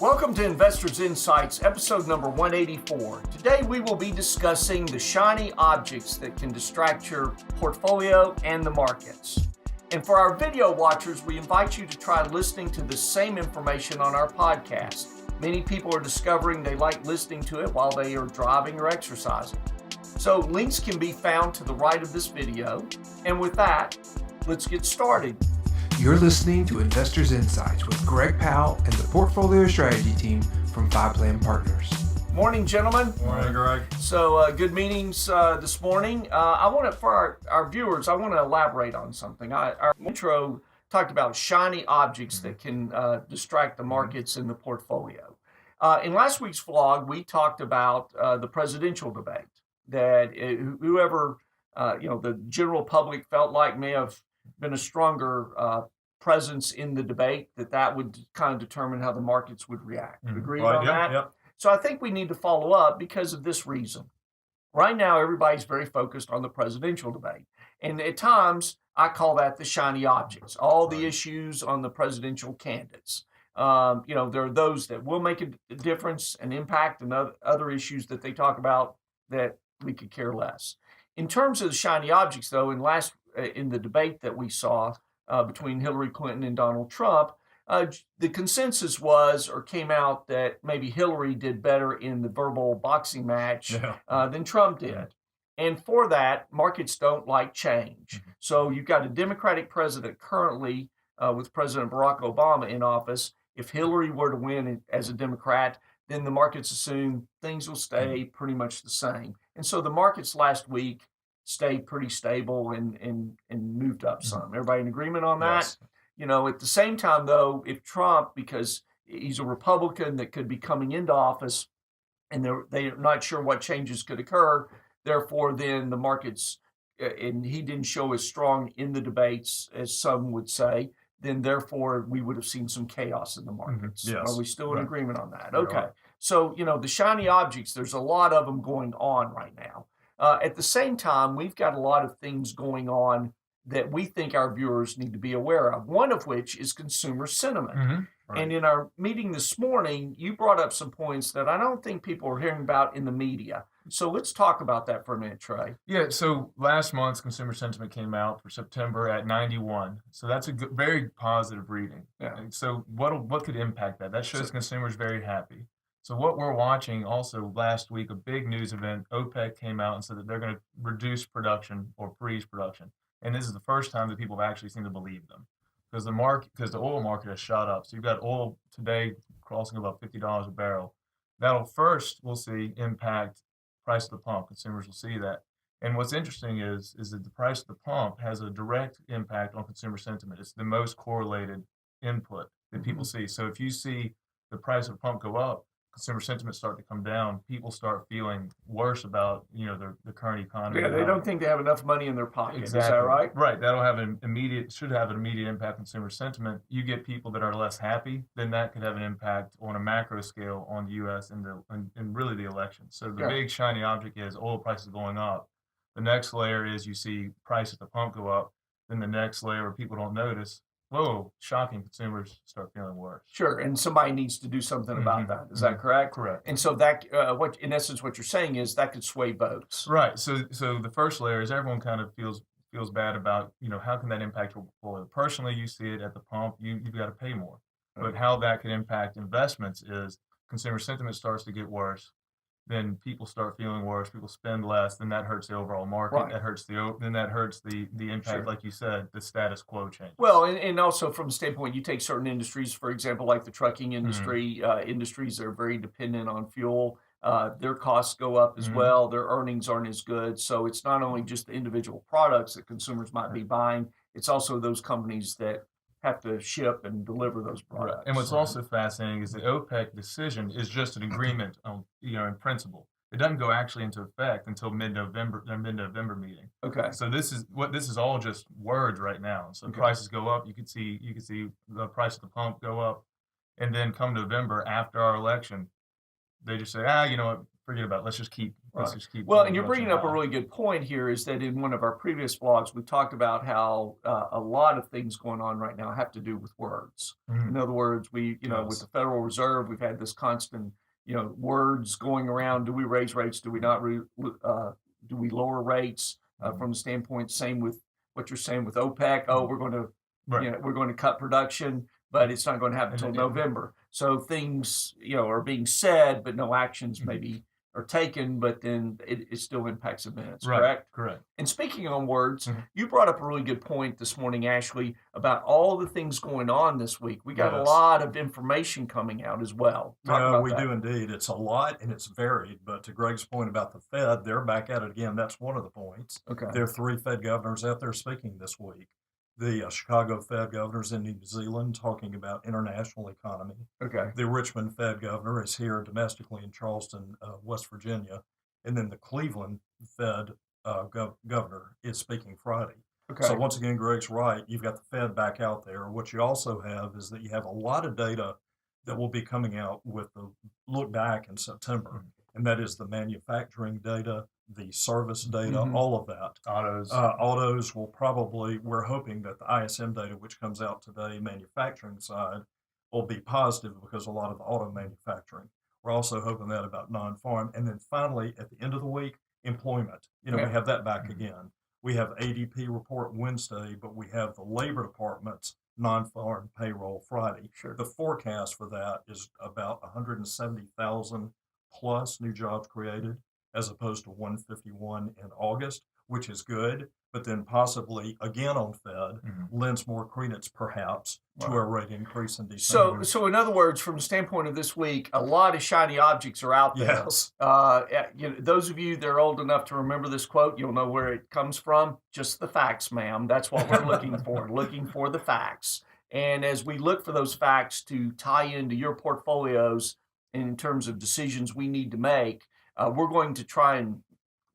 Welcome to Investors Insights, episode number 184. Today we will be discussing the shiny objects that can distract your portfolio and the markets. And for our video watchers, we invite you to try listening to the same information on our podcast. Many people are discovering they like listening to it while they are driving or exercising. So links can be found to the right of this video. And with that, let's get started. You're listening to Investors Insights with Greg Powell and the Portfolio Strategy team from Five Plan Partners. Morning, gentlemen. Morning, Greg. So good meetings this morning. I want to, for our viewers, I want to elaborate on something. Our intro talked about shiny objects that can distract the markets in the portfolio. In last week's vlog, we talked about the presidential debate that whoever, the general public felt like may have been a stronger presence in the debate, that would kind of determine how the markets would react. Agree on that? Yep. So I think we need to follow up because of this reason. Right now, everybody's very focused on the presidential debate. And at times, I call that the shiny objects, all the issues on the presidential candidates. There are those that will make a difference and impact, and other issues that they talk about that we could care less. In terms of the shiny objects, though, in the debate that we saw between Hillary Clinton and Donald Trump, the consensus came out that maybe Hillary did better in the verbal boxing match than Trump did. And for that, markets don't like change. So you've got a Democratic president currently with President Barack Obama in office. If Hillary were to win as a Democrat, then the markets assume things will stay pretty much the same. And so the markets last week stayed pretty stable and moved up some. Everybody in agreement on that? Yes. At the same time, though, if Trump, because he's a Republican that could be coming into office and they're not sure what changes could occur, therefore then the markets, and he didn't show as strong in the debates as some would say, then therefore we would have seen some chaos in the markets. Yes. Are we still in agreement on that? Okay. So, the shiny objects, there's a lot of them going on right now. At the same time, we've got a lot of things going on that we think our viewers need to be aware of, one of which is consumer sentiment. Right. And in our meeting this morning, you brought up some points that I don't think people are hearing about in the media. So let's talk about that for a minute, Trey. Yeah, so last month's consumer sentiment came out for September at 91. So that's a very positive reading. Yeah. And so what could impact that? That shows consumers very happy. So what we're watching also last week, a big news event, OPEC came out and said that they're going to reduce production or freeze production. And this is the first time that people have actually seemed to believe them because the oil market has shot up. So you've got oil today crossing about $50 a barrel. That'll first, we'll see, impact price at the pump. Consumers will see that. And what's interesting is that the price at the pump has a direct impact on consumer sentiment. It's the most correlated input that people see. So if you see the price of the pump go up, consumer sentiment start to come down, people start feeling worse about, the current economy. Yeah, they don't think they have enough money in their pocket. Exactly. Is that right? Right. That'll should have an immediate impact on consumer sentiment. You get people that are less happy, then that could have an impact on a macro scale on the U.S. and really the election. So the big shiny object is oil prices going up. The next layer is you see price at the pump go up. Then the next layer where people don't notice, whoa, shocking, consumers start feeling worse. Sure, and somebody needs to do something about that. Is that correct? Correct. And so that, what you're saying is that could sway votes. Right. So the first layer is everyone kind of feels bad about, how can that impact your portfolio? Personally, you see it at the pump, you've got to pay more. But how that could impact investments is consumer sentiment starts to get worse. Then people start feeling worse. People spend less. Then that hurts the overall market. Right. That hurts the impact, like you said, the status quo change. Well, and also from the standpoint, you take certain industries, for example, like the trucking industry, industries that are very dependent on fuel. Their costs go up as well. Their earnings aren't as good. So it's not only just the individual products that consumers might be buying. It's also those companies that have to ship and deliver those products. Right. And what's also fascinating is the OPEC decision is just an agreement on, in principle. It doesn't go actually into effect until mid-November, their mid-November meeting. Okay. So this is all just words right now. So prices go up. You could see the price of the pump go up, and then come November after our election, they just say, forget about it. Let's just keep. Let's Right. just keep. Well, the and you're bringing up a election really good point here is that in one of our previous vlogs, we talked about how a lot of things going on right now have to do with words. high. Mhm. In other words, with Yes. the Federal Reserve, we've had this constant, words going around. Do we raise rates? Do we not? Do we lower rates? From the standpoint, same with what you're saying with OPEC. Oh, we're going to, Right. we're going to cut production, but it's not going to happen And until November. So things, are being said, but no actions Mhm. maybe are taken, but then it still impacts events, Right. correct? Correct. And speaking on words, Mhm. you brought up a really good point this morning, Ashley, about all the things going on this week. We got a Yes. lot of information coming out as well. Talk Yeah, about we that. do indeed. It's a lot and it's varied. But to Greg's point about the Fed, they're back at it again. That's one of the points. Okay. There are 3 Fed governors out there speaking this week. The Chicago Fed governor's in New Zealand talking about international economy. Okay. The Richmond Fed governor is here domestically in Charleston, West Virginia. And then the Cleveland Fed governor is speaking Friday. Okay. So once again, Greg's right. You've got the Fed back out there. What you also have is that you have a lot of data that will be coming out with the look back in September, and that is the manufacturing data, the service data, Mhm. all of that. Autos. Autos will probably, we're hoping that the ISM data, which comes out today, manufacturing side, will be positive because a lot of the auto manufacturing. We're also hoping that about non-farm. And then finally, at the end of the week, employment. Yeah. We have that back Mhm. again. We have ADP report Wednesday, but we have the Labor Department's non-farm payroll Friday. Sure. The forecast for that is about 170,000 plus new jobs created, as opposed to 151 in August, which is good. But then possibly again on Fed Mhm. lends more credence perhaps to Wow. a rate increase in December. So in other words, from the standpoint of this week, a lot of shiny objects are out there. Yes. Those of you that are old enough to remember this quote, you'll know where it comes from. Just the facts, ma'am. That's what we're looking for. Looking for the facts. And as we look for those facts to tie into your portfolios in terms of decisions we need to make, we're going to try and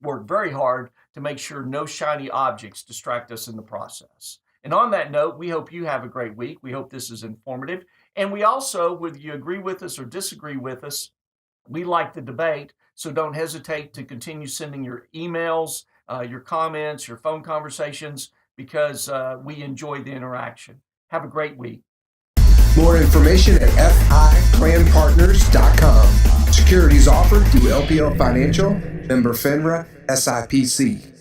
work very hard to make sure no shiny objects distract us in the process. And on that note, we hope you have a great week. We hope this is informative. And we also, whether you agree with us or disagree with us, we like the debate. So don't hesitate to continue sending your emails, your comments, your phone conversations, because we enjoy the interaction. Have a great week. More information at fiplanpartners.com. Securities offered through LPL Financial, member FINRA, SIPC.